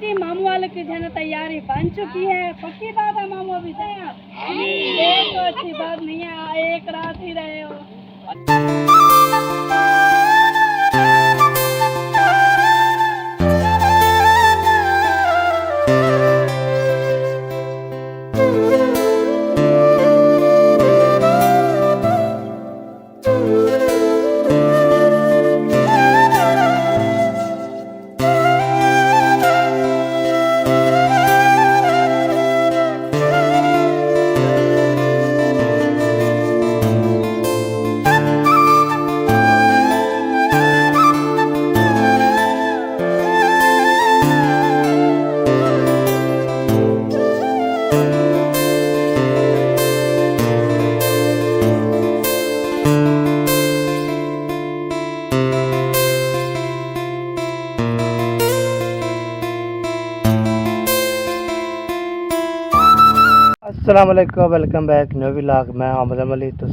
जी मामू वाले की जो है ना तैयारी बन चुकी है। पक्की बात है मामू, अभी जाए आप? ये तो अच्छी बात नहीं है, एक रात ही रहे हो। अस्सलाम वालेकुम, वेलकम बैक न्यू व्लॉग। मैं अमद तो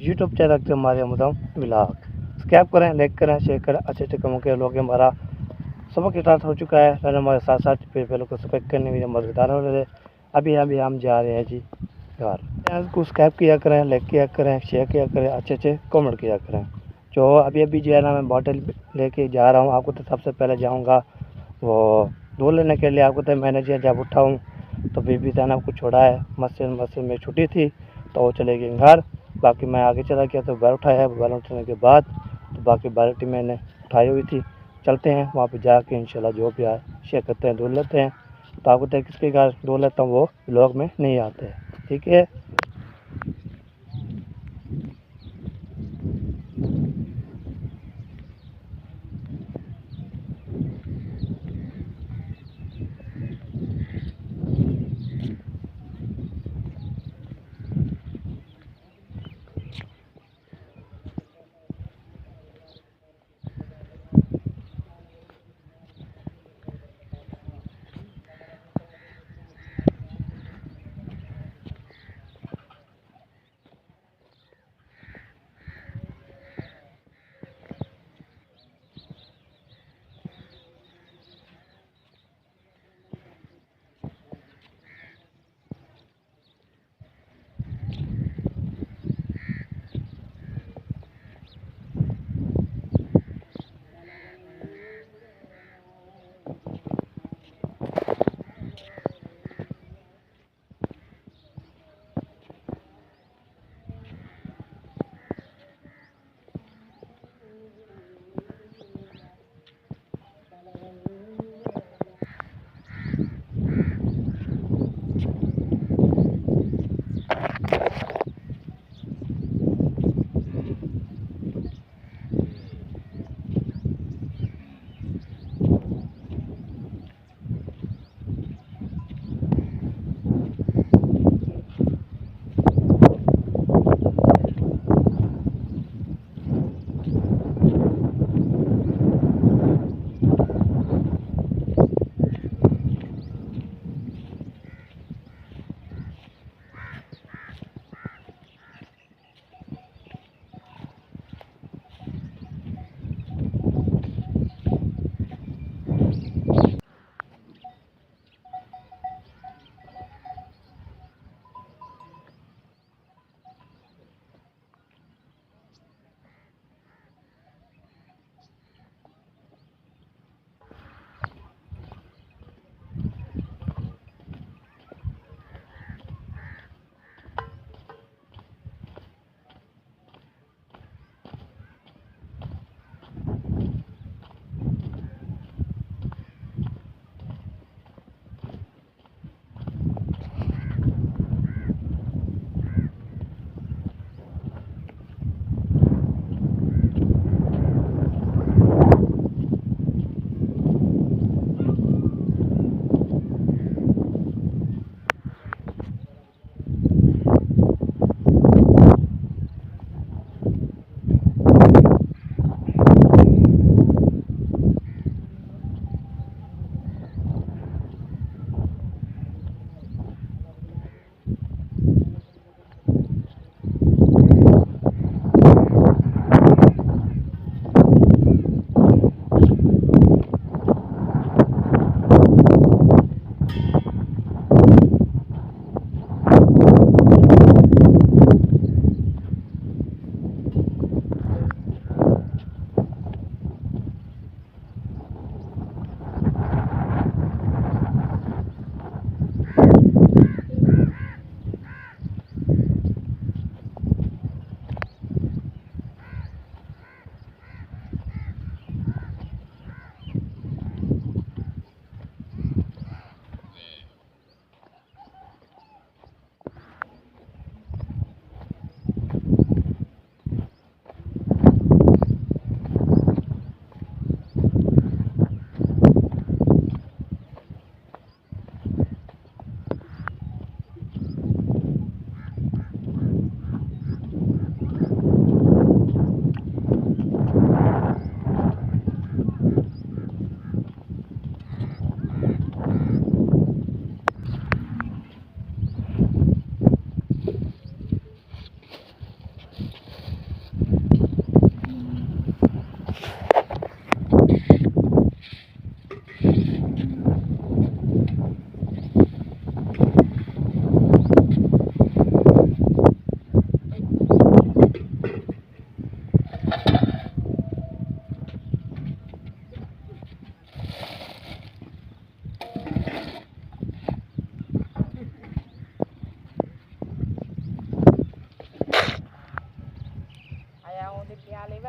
यूट्यूब चैनल के हमारे अमद व्लॉग सब्सक्राइब करें, लाइक करें, शेयर करें। अच्छे अच्छे कामों के लोग हमारा सबक स्टार्ट हो चुका है। मैंने हमारे साथ साथ पहले को सब्सक्राइब करने में मददगार हो रहे। अभी हम जा रहे हैं जी घर। चैनल को सब्सक्राइब किया करें, लाइक किया करें, शेयर किया करें, अच्छे अच्छे कमेंट किया करें। जो अभी जो है ना मैं बॉटल लेके जा रहा हूँ। आपको तो सबसे पहले जाऊँगा वो दूध लेने के लिए। आपको तो मैंने जब उठाऊँ तो बीबी जाना को छोड़ा है। मस्जिद में छुट्टी थी तो वो चले गए घर। बाकी मैं आगे चला गया तो बैल उठाया। बैल उठाने के बाद तो बाकी बाल्टी मैंने उठाई हुई थी। चलते हैं वहाँ पे जाके इंशाल्लाह जो भी आए शेयर करते हैं, दूध लेते हैं। तो आपको तो किसके घर दूध लेता हूँ वो ब्लॉग में नहीं आते हैं, ठीक है।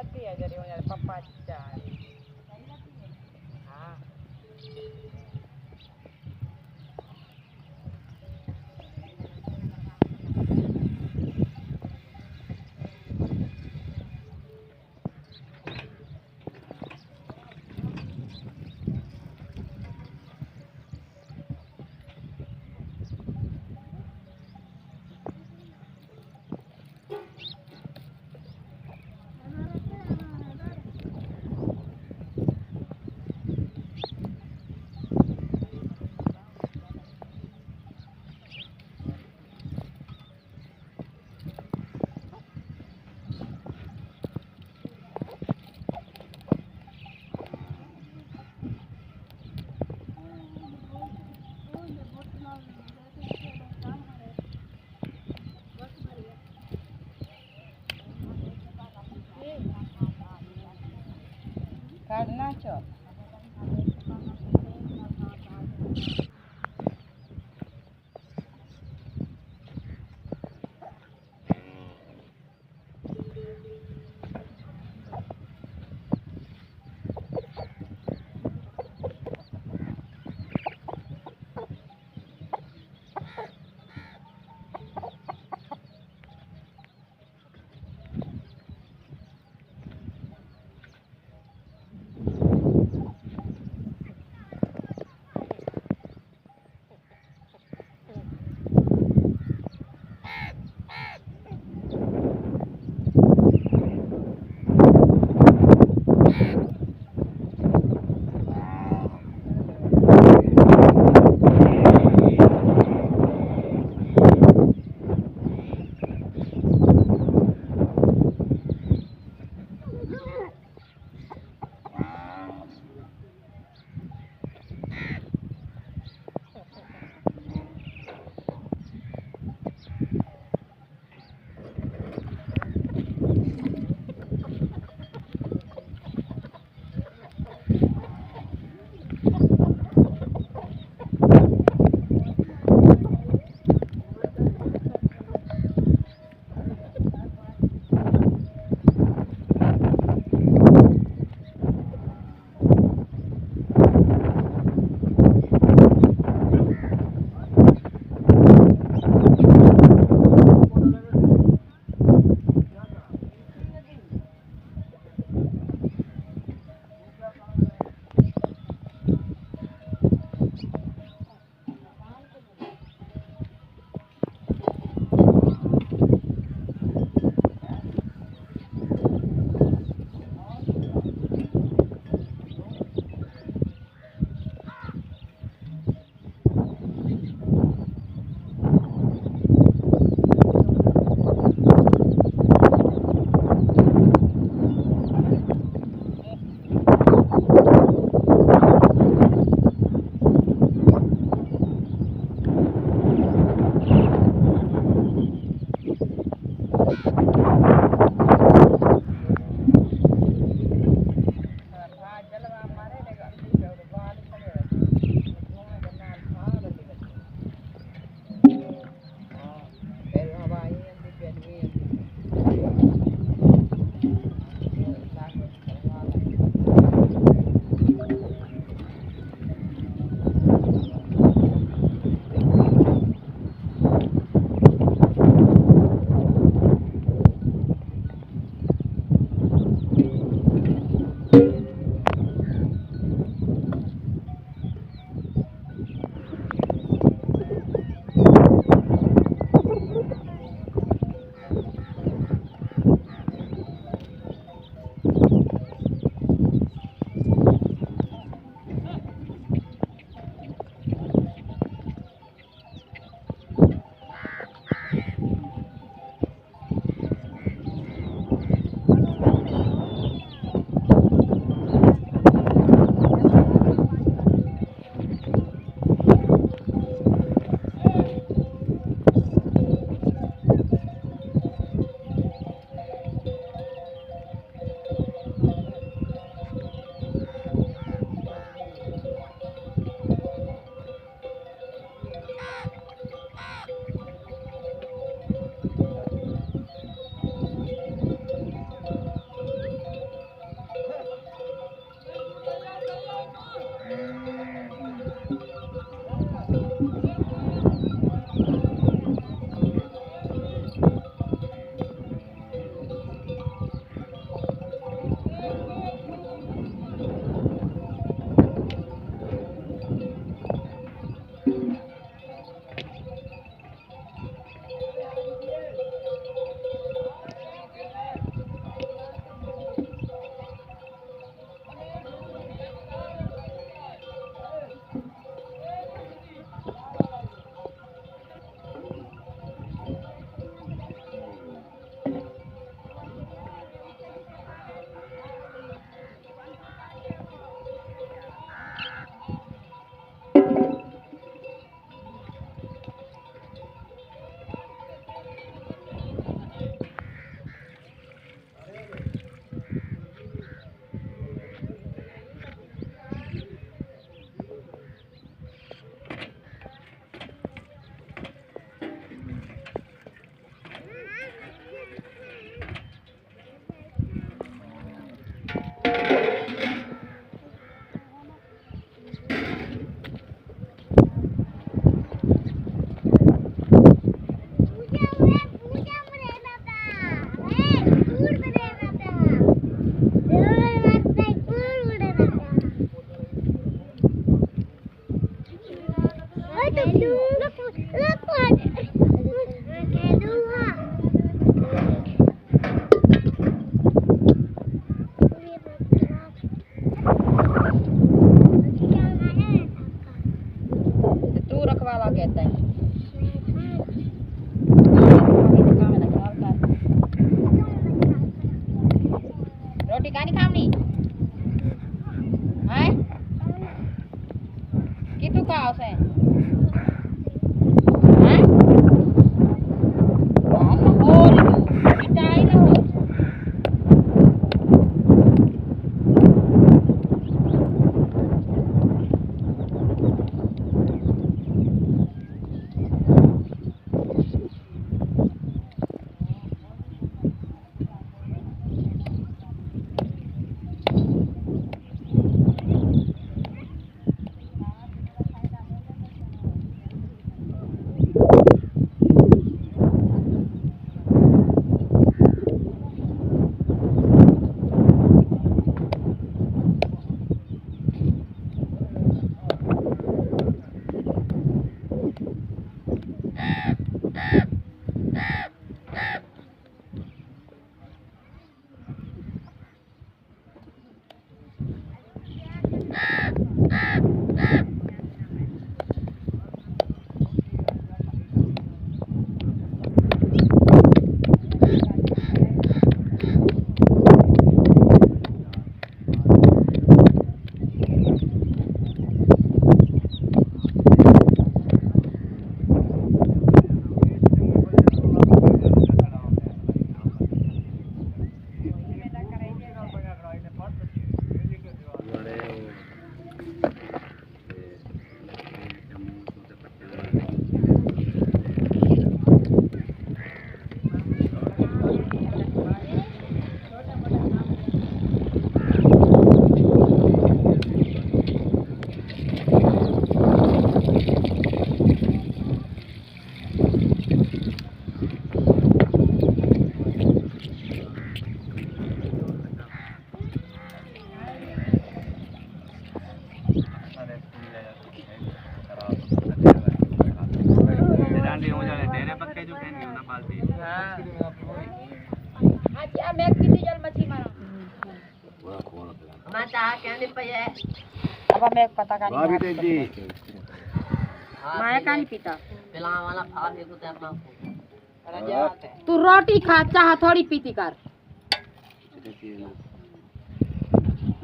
लगती है जरी उन्हें पप्पा चाहे हाँ काटना चो तू रखवाला कहता है रोटी का नहीं खानी है कि तू का उसे हैं और मिठाई ना हो अब मैं पता का नहीं मैं का नहीं पीता तू रोटी खा चाह थोड़ी पीती कर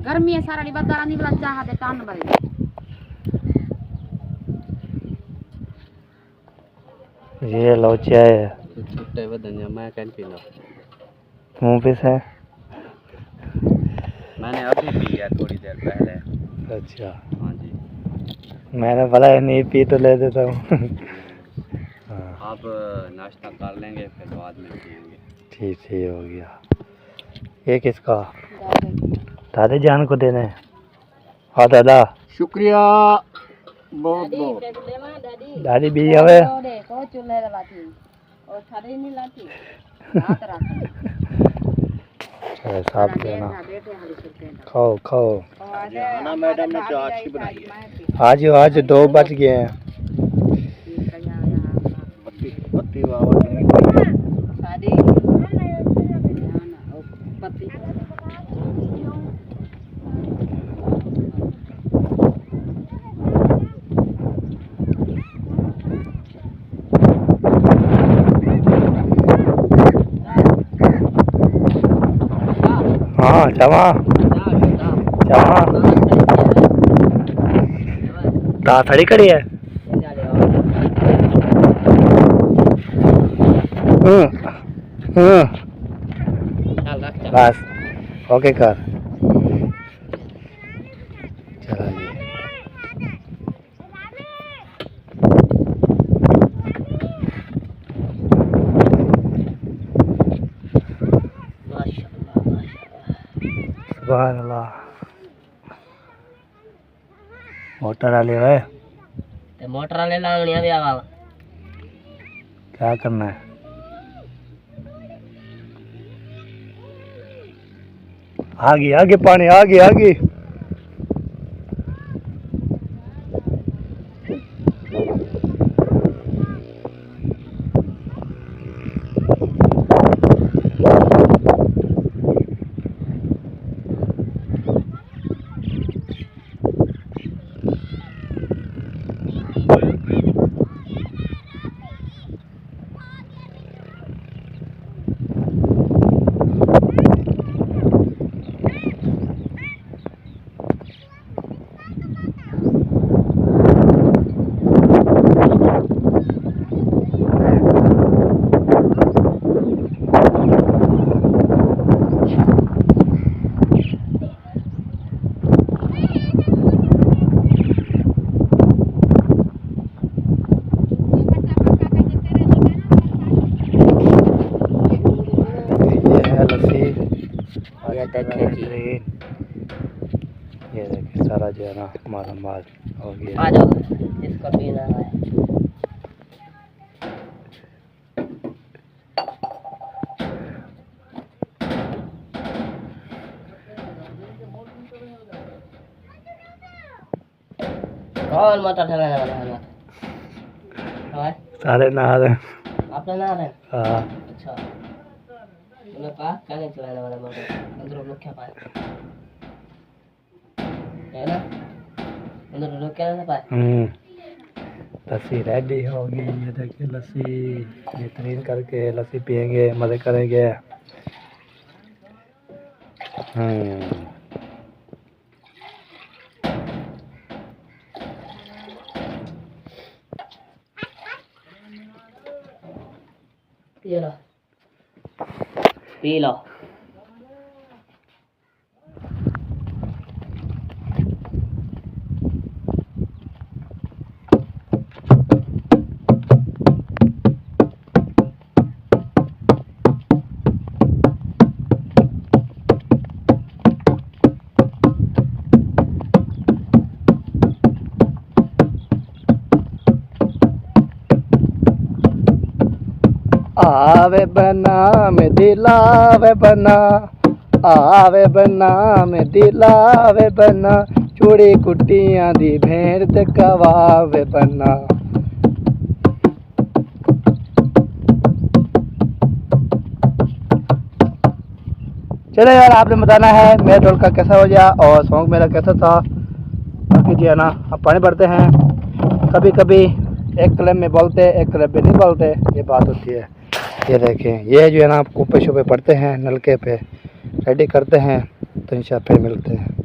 गर्मी है सारा नहीं बता नहीं वाला चाह दे टान भरे ये लो चाय छुट्टे बदन मैं कैन पीना मुंह पे से मैंने अभी पिया थोड़ी देर पहले। अच्छा हाँ जी मैंने बोला नहीं पी तो ले देता हूँ। हाँ आप नाश्ता कर लेंगे फिर बाद में पिएंगे। ठीक ठीक हो गया। ये किसका? दादी जान को देने। हाँ दादा शुक्रिया बहुत बहुत। दादी भी आवे साफ देना। खाओ खाओ ना मैडम ने चाय अच्छी बनाई है। आज 2 बज गए हैं। पत्ती पत्ती वावा हाँ चमा चमा कहाँ खड़ी खड़ी है। बस ओके कर चला जी। सुभान अल्लाह। मोटर वाले है मोटर वाले लांगड़ियां भी आवा क्या करना है। आगे आगे पानी आगे आगे। ये देखिए सारा जो है ना हमारा माल हो गया। आ जाओ, इसको पीना है। कौन मोटर चलाने वाला है? सारे नहा रहे हैं। आपने नहा रहे हैं? हाँ। अच्छा, उन्हें कहा क्या नहीं चलाने वाला मोटर, अंदर लोग क्या पाए है ना, अंदर लोग क्या ना पाए। लस्सी रेडी होगी, ये देखिए लस्सी बेहतरीन करके लस्सी पियेंगे, मज़े करेंगे। ये लो, पी लो। आवे बना में दिलावे बना, आवे बना में दिलावे बना, चूड़ी कुटियां दी भेड़ ते कवावे बना। चलो यार, आपने बताना है मेरा ढोल का कैसा हो गया और सॉन्ग मेरा कैसा था। बाकी जी है ना, अब पानी भरते हैं। कभी कभी एक क्लब में बोलते, एक क्लब में नहीं बोलते, ये बात होती है। ये देखें, ये जो है ना कूपे शूपे पड़ते हैं, नलके पे रेडी करते हैं, तो इंशाल्लाह फिर मिलते हैं।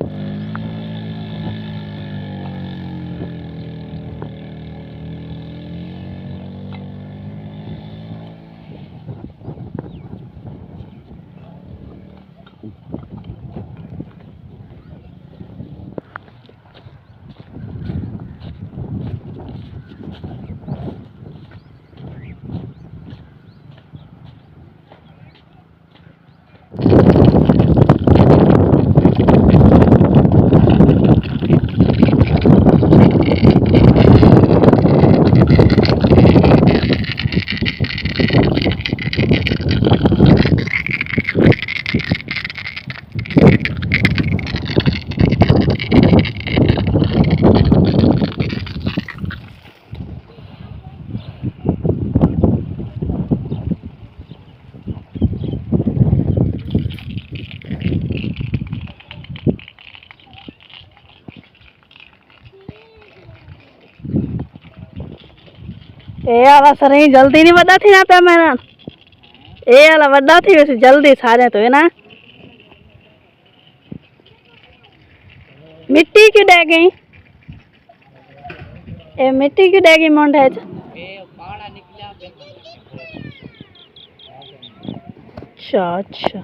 ए वाला सही जल्दी नहीं बता थी ना पे मेरा, ए वाला बड़ा थी वैसे जल्दी सारे तो है ना। मिट्टी क्यों डे गई, ए मिट्टी क्यों डे गई मोंड है। अच्छा अच्छा,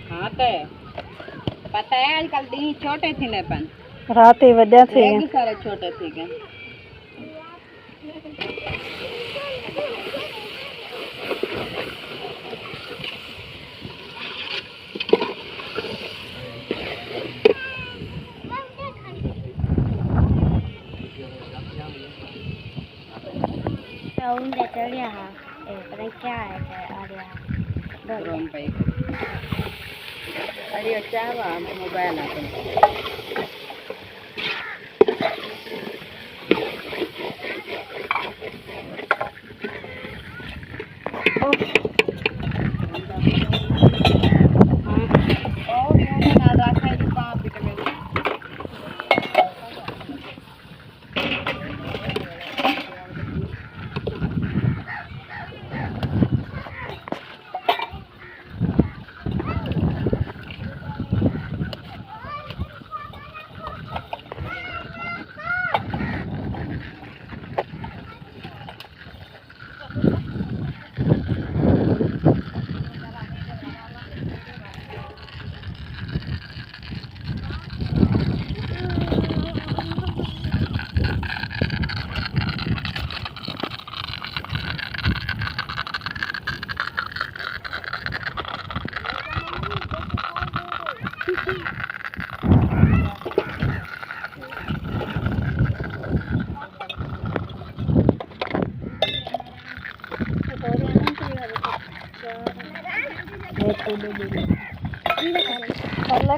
हाँ तो पता है आजकल दिन छोटे थे न पन रात ही वजह थे सारे छोटे थे क्या। बढ़िया है पता नहीं क्या है आ गया ड्रोन पे अरे अच्छा हुआ मोबाइल आता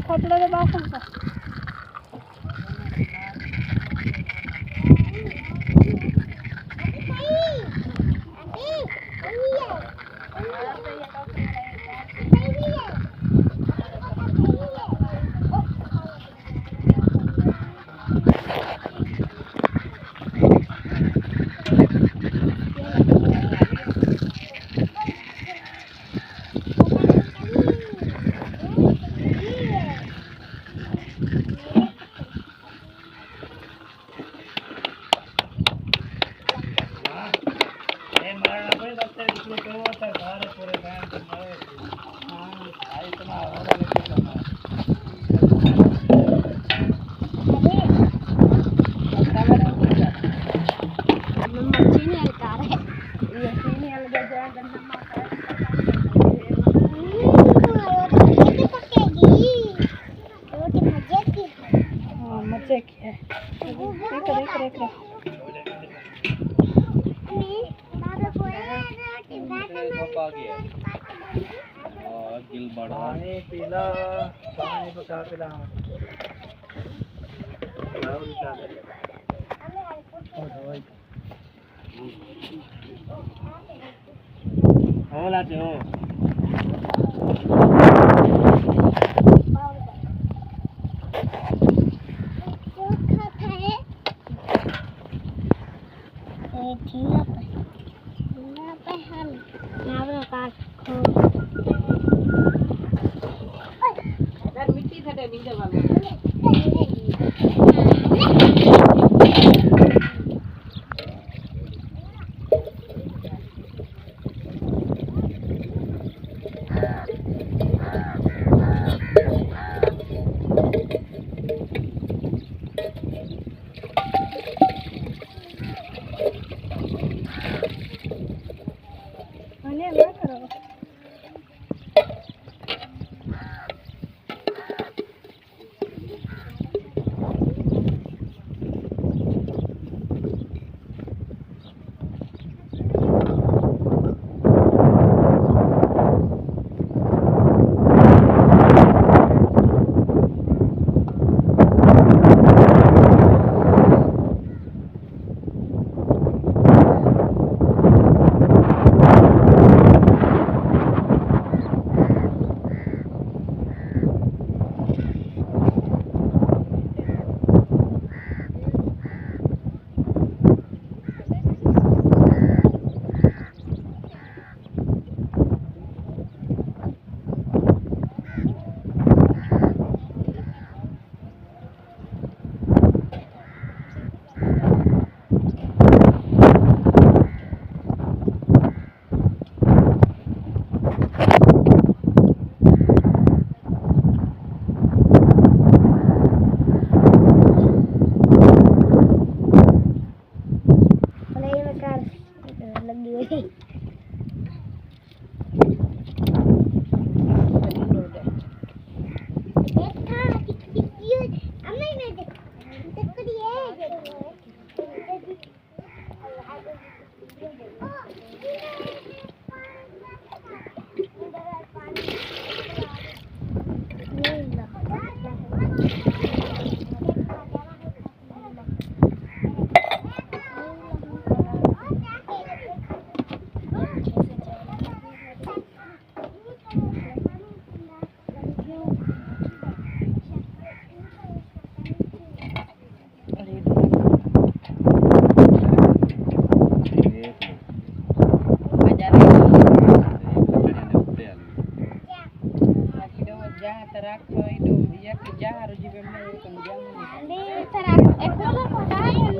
खतरे के बात है मजे की है गिल बड़ा पानी पीला पानी को क्या पिला होला जो मिट्टी थटे नीचे वाला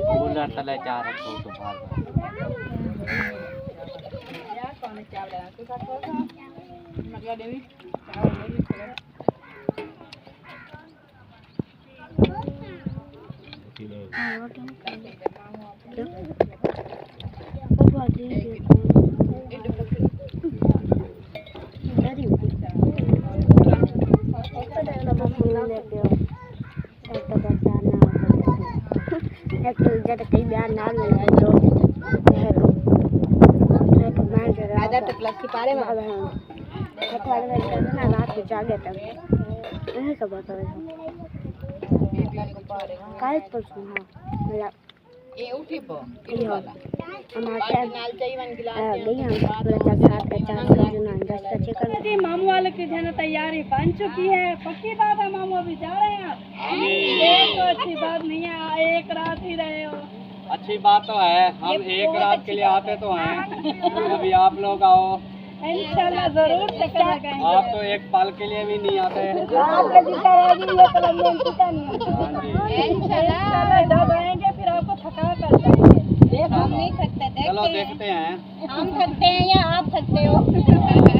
कूलर तले जा रखो तो बाहर जी मामू वाले की जो तैयारी बन चुकी है, पक्की बात है मामू अभी जा रहे हैं आप। ये तो अच्छी बात नहीं है, एक रात ही रहे हो। अच्छी बात तो है, हम एक रात के लिए आते तो हैं, अभी आप लोग आओ इंशाल्लाह जरूर चक्कर लगाएंगे। आप तो एक पल के लिए भी नहीं आते। इंशाल्लाह जब आएंगे फिर आपको थका कर जाएंगे। हम नहीं थकते, चलो देखते हैं। हम थकते हैं या आप थकते हो।